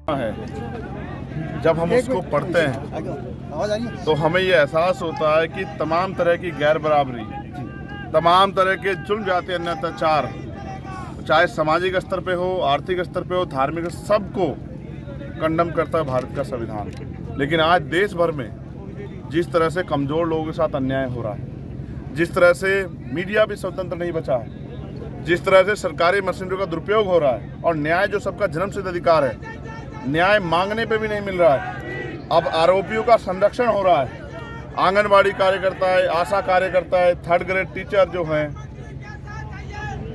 है। जब हम उसको पढ़ते हैं तो हमें ये एहसास होता है कि तमाम तरह की गैर बराबरी, तमाम तरह के जुल्म जाति अन्य अत्याचार, चाहे सामाजिक स्तर पे हो, आर्थिक स्तर पे हो, धार्मिक, सबको कंडम करता है भारत का संविधान। लेकिन आज देश भर में जिस तरह से कमज़ोर लोगों के साथ अन्याय हो रहा है, जिस तरह से मीडिया भी स्वतंत्र नहीं बचा है, जिस तरह से सरकारी मशीनरी का दुरुपयोग हो रहा है और न्याय जो सबका जन्मसिद्ध अधिकार है, न्याय मांगने पे भी नहीं मिल रहा है। अब आरोपियों का संरक्षण हो रहा है। आंगनबाड़ी कार्यकर्ता है, आशा कार्यकर्ता है, थर्ड ग्रेड टीचर जो हैं,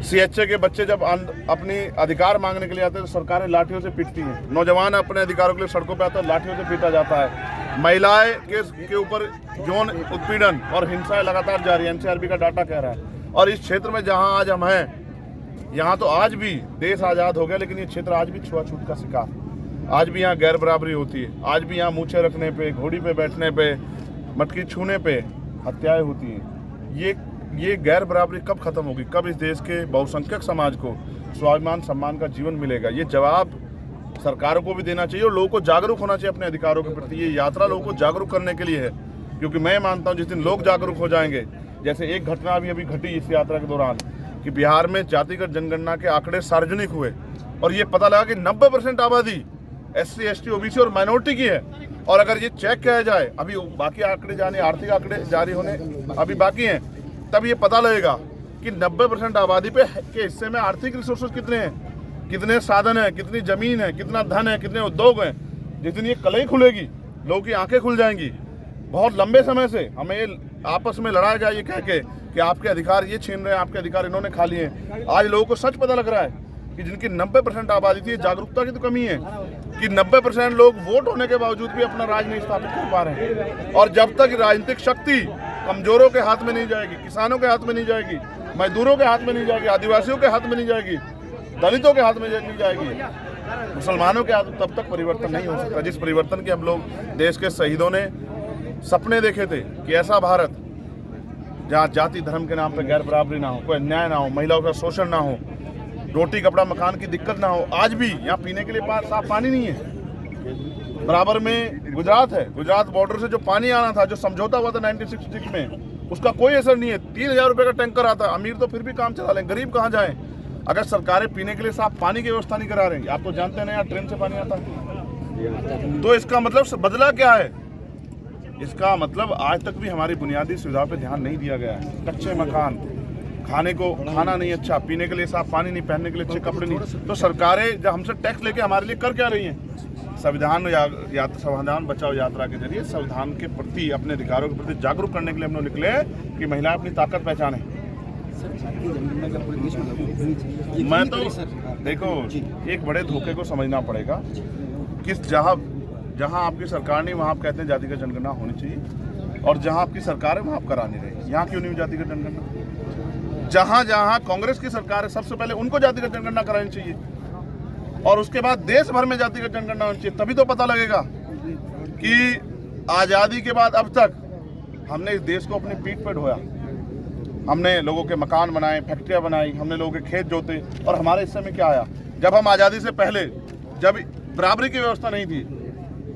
CHA के बच्चे जब अपनी अधिकार मांगने के लिए आते हैं तो सरकारें लाठियों से पीटती हैं। नौजवान अपने अधिकारों के लिए सड़कों पर आते हैं, लाठियों से पीटा जाता है। महिलाएं के ऊपर यौन उत्पीड़न और हिंसा लगातार जारी है, NCRB का डाटा कह रहा है। और इस क्षेत्र में जहां आज हम हैं, यहाँ तो आज भी देश आज़ाद हो गया, लेकिन ये क्षेत्र आज भी छुआछूत का शिकार, आज भी यहाँ गैर बराबरी होती है, आज भी यहाँ मूछें रखने पे, घोड़ी पे बैठने पे, मटकी छूने पे हत्याएं होती हैं। ये गैर बराबरी कब खत्म होगी? कब इस देश के बहुसंख्यक समाज को स्वाभिमान सम्मान का जीवन मिलेगा? ये जवाब सरकारों को भी देना चाहिए और लोगों को जागरूक होना चाहिए अपने अधिकारों के प्रति। ये यात्रा लोगों को जागरूक करने के लिए है, क्योंकि मैं मानता हूँ जिस दिन लोग जागरूक हो जाएंगे, जैसे एक घटना अभी घटी इस यात्रा के दौरान कि बिहार में जातिगत जनगणना के आंकड़े सार्वजनिक हुए और ये पता लगा कि 90% आबादी SC, ST, OBC और माइनॉरिटी की है। और अगर ये चेक किया जाए, अभी बाकी आंकड़े जाने, आर्थिक आंकड़े जारी होने अभी बाकी हैं, तब ये पता लगेगा कि 90% आबादी पे के हिस्से में आर्थिक रिसोर्सेज कितने हैं, कितने साधन हैं, कितनी जमीन है, कितना धन है, कितने उद्योग हैं। जिस दिन ये कलई खुलेगी, लोगों की आंखें खुल जाएंगी। बहुत लंबे समय से हमें आपस में लड़ाया जाए ये कह के कि आपके अधिकार ये छीन रहे हैं, आपके अधिकार इन्होंने खा लिए हैं। आज लोगों को सच पता लग रहा है कि जिनकी 90% आबादी थी, जागरूकता की तो कमी है कि 90% लोग वोट होने के बावजूद भी अपना राज नहीं स्थापित कर पा रहे हैं। और जब तक राजनीतिक शक्ति कमजोरों के हाथ में नहीं जाएगी, किसानों के हाथ में नहीं जाएगी, मजदूरों के हाथ में नहीं जाएगी, आदिवासियों के हाथ में नहीं जाएगी, दलितों के हाथ में नहीं जाएगी, मुसलमानों के हाथ, तब तक परिवर्तन नहीं हो सकता। जिस परिवर्तन के हम लोग देश के शहीदों ने सपने देखे थे कि ऐसा भारत जहाँ जाति धर्म के नाम पर गैर बराबरी ना हो, कोई अन्याय ना हो, महिलाओं का शोषण ना हो, रोटी कपड़ा मकान की दिक्कत ना हो। आज भी यहाँ पीने के लिए साफ पानी नहीं है। बराबर में गुजरात है, गुजरात बॉर्डर से जो पानी आना था, जो समझौता हुआ था 1966 में, उसका कोई असर नहीं है। 3000 रुपये का टैंकर आता है। अमीर तो फिर भी काम चला लें, गरीब कहाँ जाएं अगर सरकारें पीने के लिए साफ पानी की व्यवस्था नहीं करा रही। आप तो जानते हैं ना, यहाँ ट्रेन से पानी आता है। तो इसका मतलब बदला क्या है? इसका मतलब आज तक भी हमारी बुनियादी सुविधाओं पे ध्यान नहीं दिया गया है। कच्चे मकान, खाने को खाना नहीं अच्छा, पीने के लिए साफ पानी नहीं, पहनने के लिए अच्छे कपड़े नहीं। तो सरकारें जब हमसे टैक्स लेके हमारे लिए कर क्या रही हैं? संविधान बचाओ यात्रा के जरिए संविधान के प्रति, अपने अधिकारों के प्रति जागरूक करने के लिए हम लोग निकले हैं कि महिलाएं अपनी ताकत पहचाने। मैं तो देखो, एक बड़े धोखे को समझना पड़ेगा कि जहां आपकी सरकार नहीं, वहां आप कहते हैं जातिगत जनगणना होनी चाहिए, और जहां आपकी सरकार है वहां आप करा नहीं रहे। यहाँ क्यों नहीं जातिगत जनगणना? जहां कांग्रेस की सरकार है, सबसे पहले उनको जातिगत जनगणना करानी चाहिए और उसके बाद देश भर में जातिगत जनगणना होनी चाहिए। तभी तो पता लगेगा कि आज़ादी के बाद अब तक हमने इस देश को अपनी पीठ पर ढोया। हमने लोगों के मकान बनाए, फैक्ट्रियां बनाई, हमने लोगों के खेत जोते, और हमारे हिस्से में क्या आया? जब हम आज़ादी से पहले, जब बराबरी की व्यवस्था नहीं थी,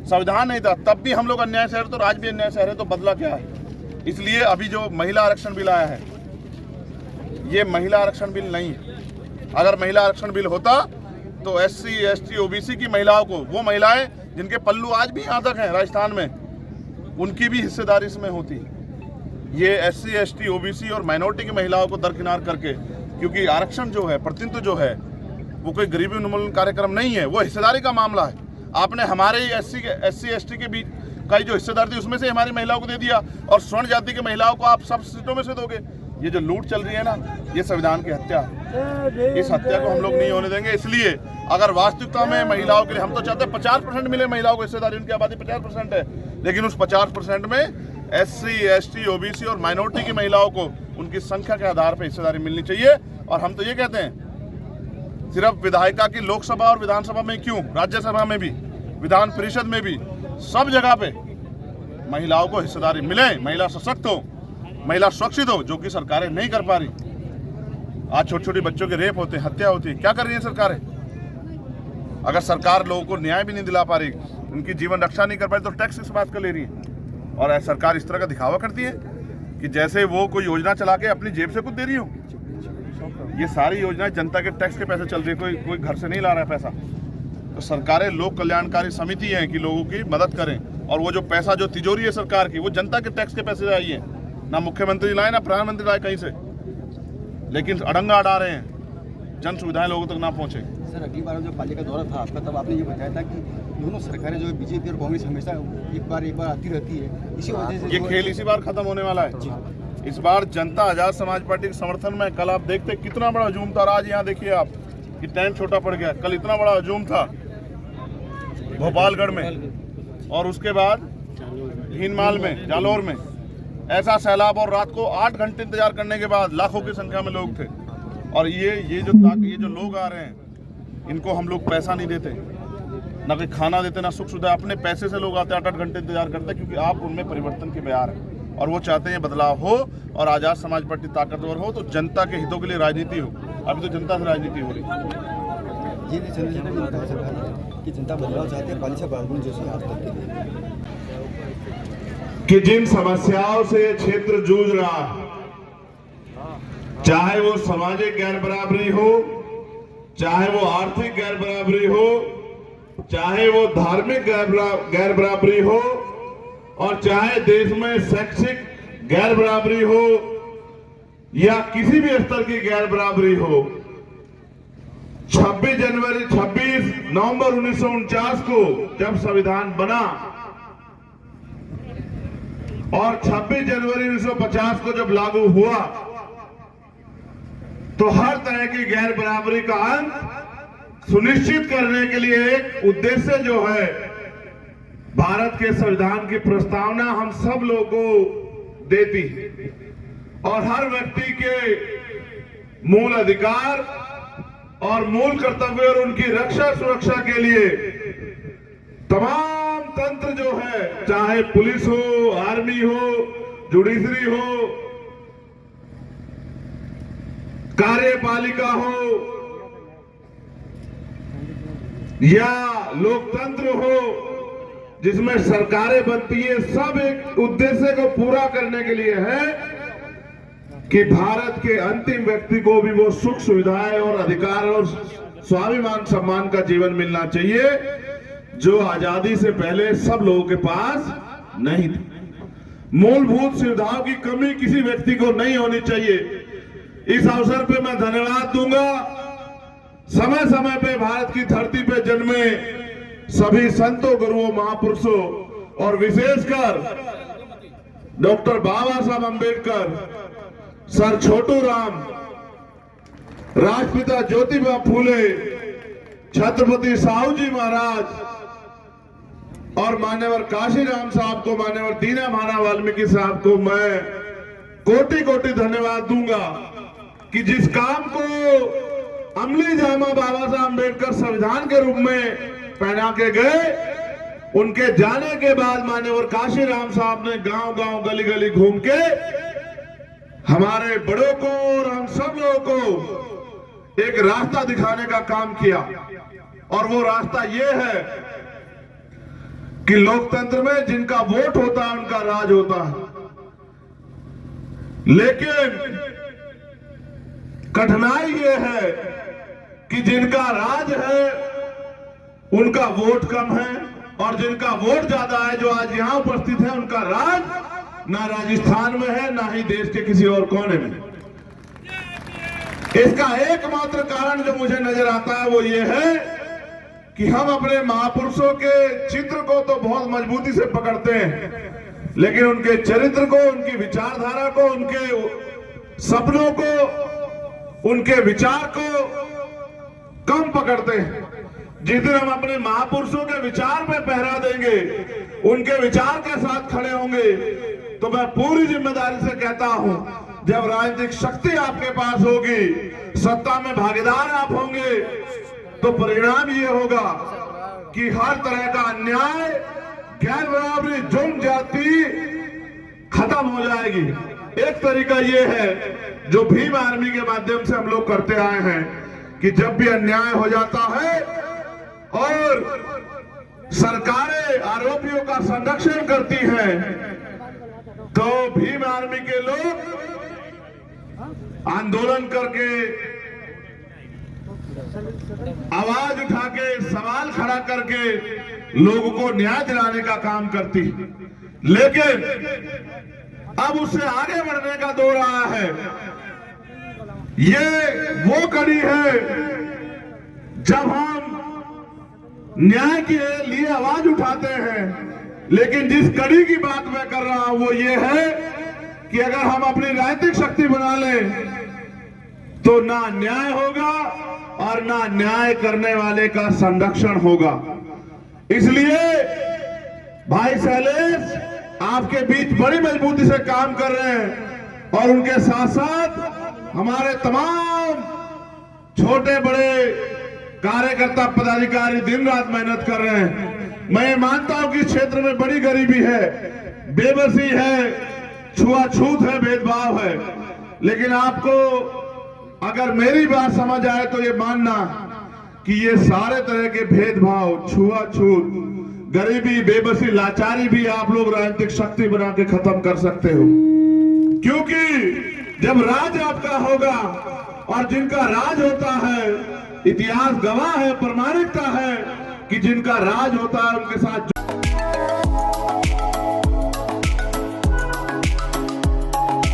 संविधान नहीं था, तब भी हम लोग अन्याय सह रहे, तो आज भी अन्याय सह रहे। तो बदला क्या है? इसलिए अभी जो महिला आरक्षण बिल आया है, ये महिला आरक्षण बिल नहीं है। अगर महिला आरक्षण बिल होता तो SC, ST, OBC की महिलाओं को, वो महिलाएं जिनके पल्लू आज भी यहाँ तक हैं राजस्थान में, उनकी भी हिस्सेदारी इसमें होती। ये SC, ST, OBC और माइनॉरिटी की महिलाओं को दरकिनार करके, क्योंकि आरक्षण जो है, प्रतिनिधित्व जो है, वो कोई गरीबी उन्मूलन कार्यक्रम नहीं है, वो हिस्सेदारी का मामला है। आपने हमारे SC, ST के बीच का जो हिस्सेदार थी, उसमें से हमारी महिलाओं को दे दिया, और स्वर्ण जाति की महिलाओं को आप सब सीटों में से दोगे। ये जो लूट चल रही है ना, ये संविधान की हत्या है। इस हत्या को हम लोग नहीं होने देंगे। इसलिए अगर वास्तविकता में महिलाओं के लिए, हम तो चाहते हैं 50% मिले महिलाओं को हिस्सेदारी, उनकी आबादी 50% है, लेकिन उस 50% में SC, ST, OBC और माइनॉरिटी की महिलाओं को उनकी संख्या के आधार पर हिस्सेदारी मिलनी चाहिए। और हम तो ये कहते हैं, सिर्फ विधायिका की लोकसभा और विधानसभा में क्यों, राज्यसभा में भी, विधान परिषद में भी, सब जगह पे महिलाओं को हिस्सेदारी मिले, महिला सशक्त हो, महिला सुरक्षित हो, जो कि सरकारें नहीं कर पा रही। आज छोटे छोटे बच्चों के रेप होते हैं, हत्या होती है, क्या कर रही है सरकारें? अगर सरकार लोगों को न्याय भी नहीं दिला पा रही, उनकी जीवन रक्षा नहीं कर पा रही, तो टैक्स इस बात का ले रही है। और सरकार इस तरह का दिखावा करती है कि जैसे वो कोई योजना चला के अपनी जेब से कुछ दे रही हो। ये सारी योजनाएं जनता के टैक्स के पैसे चल रही है, कोई घर से नहीं ला रहा है पैसा। तो सरकारें लोक कल्याणकारी समिति हैं कि लोगों की मदद करें, और वो जो पैसा जो तिजोरी है सरकार की, वो जनता के टैक्स के पैसे आई है। ना मुख्यमंत्री लाए, ना प्रधानमंत्री लाए कहीं से, लेकिन अड़ंगा अड़ा रहे हैं, जन सुविधाएं लोगों तक ना पहुंचे। सर, अगली बार जब पालिका दौरा था आपका, तब आपने ये बताया था कि दोनों सरकारें जो है बीजेपी और कांग्रेस हमेशा एक बार आती रहती है, इसी वजह से ये खेल इसी बार खत्म होने वाला है। इस बार जनता आजाद समाज पार्टी के समर्थन में, कल आप देखते कितना बड़ा हजूम था, आज यहाँ देखिए आप कि टाइम छोटा पड़ गया। कल इतना बड़ा हजूम था भोपालगढ़ में, और उसके बाद भीनमाल में, जालौर में ऐसा सैलाब, और रात को 8 घंटे इंतजार करने के बाद लाखों की संख्या में लोग थे। और ये जो लोग आ रहे हैं, इनको हम लोग पैसा नहीं देते, ना कोई खाना देते, ना सुख सुविधा, अपने पैसे से लोग आते हैं, 8-8 घंटे इंतजार करते हैं, क्योंकि आप उनमें परिवर्तन के बयार हैं और वो चाहते हैं बदलाव हो और आजाद समाज पार्टी ताकतवर हो, तो जनता के हितों के लिए राजनीति हो। अभी तो जनता से राजनीति हो रही है। ये चंद्रशेखर कि जनता बदलाव चाहती है, पालिका बागुन जैसे आज तक के लिए कि जिन समस्याओं से क्षेत्र जूझ रहा है, चाहे वो सामाजिक गैर बराबरी हो, चाहे वो आर्थिक गैर बराबरी हो, चाहे वो धार्मिक गैर बराबरी हो, और चाहे देश में शैक्षिक गैर बराबरी हो या किसी भी स्तर की गैर बराबरी हो, 26 नवंबर 1949 को जब संविधान बना और 26 जनवरी 1950 को जब लागू हुआ, तो हर तरह की गैर बराबरी का अंत सुनिश्चित करने के लिए एक उद्देश्य जो है, भारत के संविधान की प्रस्तावना हम सब लोगों को देती है, और हर व्यक्ति के मूल अधिकार और मूल कर्तव्य और उनकी रक्षा सुरक्षा के लिए तमाम तंत्र जो है, चाहे पुलिस हो, आर्मी हो, जुडिशरी हो, कार्यपालिका हो या लोकतंत्र हो, जिसमें सरकारें बनती है, सब एक उद्देश्य को पूरा करने के लिए है कि भारत के अंतिम व्यक्ति को भी वो सुख सुविधाएं और अधिकार और स्वाभिमान सम्मान का जीवन मिलना चाहिए, जो आजादी से पहले सब लोगों के पास नहीं थी। मूलभूत सुविधाओं की कमी किसी व्यक्ति को नहीं होनी चाहिए। इस अवसर पे मैं धन्यवाद दूंगा समय समय पे भारत की धरती पे जन्मे सभी संतों, गुरुओं, महापुरुषों, और विशेषकर डॉक्टर बाबा साहब अंबेडकर, सर छोटू राम, राष्ट्रपिता ज्योतिबा फूले, छत्रपति साहू जी महाराज और मान्यवर काशीराम साहब को, मान्यवर दीना माना वाल्मीकि साहब को मैं कोटि कोटि धन्यवाद दूंगा कि जिस काम को अमली जामा बाबा साहब अंबेडकर संविधान के रूप में पहना के गए, उनके जाने के बाद मान्यवर काशीराम साहब ने गांव गांव, गली गली घूम के हमारे बड़ों को और हम सब लोगों को एक रास्ता दिखाने का काम किया। और वो रास्ता ये है कि लोकतंत्र में जिनका वोट होता है उनका राज होता है, लेकिन कठिनाई ये है कि जिनका राज है उनका वोट कम है, और जिनका वोट ज्यादा है, जो आज यहां उपस्थित है, उनका राज ना राजस्थान में है, ना ही देश के किसी और कोने में। इसका एकमात्र कारण जो मुझे नजर आता है वो ये है कि हम अपने महापुरुषों के चित्र को तो बहुत मजबूती से पकड़ते हैं, लेकिन उनके चरित्र को, उनकी विचारधारा को, उनके सपनों को, उनके विचार को कम पकड़ते हैं। जिस दिन हम अपने महापुरुषों के विचार पे पहरा देंगे, उनके विचार के साथ खड़े होंगे, तो मैं पूरी जिम्मेदारी से कहता हूं, जब राजनीतिक शक्ति आपके पास होगी, सत्ता में भागीदार आप होंगे, तो परिणाम ये होगा कि हर तरह का अन्याय, गैर बराबरी, जुर्म, जाति खत्म हो जाएगी। एक तरीका ये है जो भीम आर्मी के माध्यम से हम लोग करते आए हैं कि जब भी अन्याय हो जाता है और सरकारें आरोपियों का संरक्षण करती हैं, तो भीम आर्मी के लोग आंदोलन करके आवाज उठा के सवाल खड़ा करके लोगों को न्याय दिलाने का काम करती। लेकिन अब उससे आगे बढ़ने का दौर आया है। ये वो कड़ी है जब हम न्याय के लिए आवाज उठाते हैं, लेकिन जिस कड़ी की बात मैं कर रहा हूं वो ये है कि अगर हम अपनी राजनीतिक शक्ति बना लें तो ना न्याय होगा और ना न्याय करने वाले का संरक्षण होगा। इसलिए भाई शैलेश आपके बीच बड़ी मजबूती से काम कर रहे हैं और उनके साथ साथ हमारे तमाम छोटे बड़े कार्यकर्ता पदाधिकारी दिन रात मेहनत कर रहे हैं। मैं मानता हूं कि इस क्षेत्र में बड़ी गरीबी है, बेबसी है, छुआछूत है, भेदभाव है, लेकिन आपको अगर मेरी बात समझ आए तो ये मानना कि ये सारे तरह के भेदभाव, छुआछूत, गरीबी, बेबसी, लाचारी भी आप लोग राजनीतिक शक्ति बना के खत्म कर सकते हो। क्योंकि जब राज आपका होगा और जिनका राज होता है, इतिहास गवाह है, प्रमाणिकता है कि जिनका राज होता है उनके साथ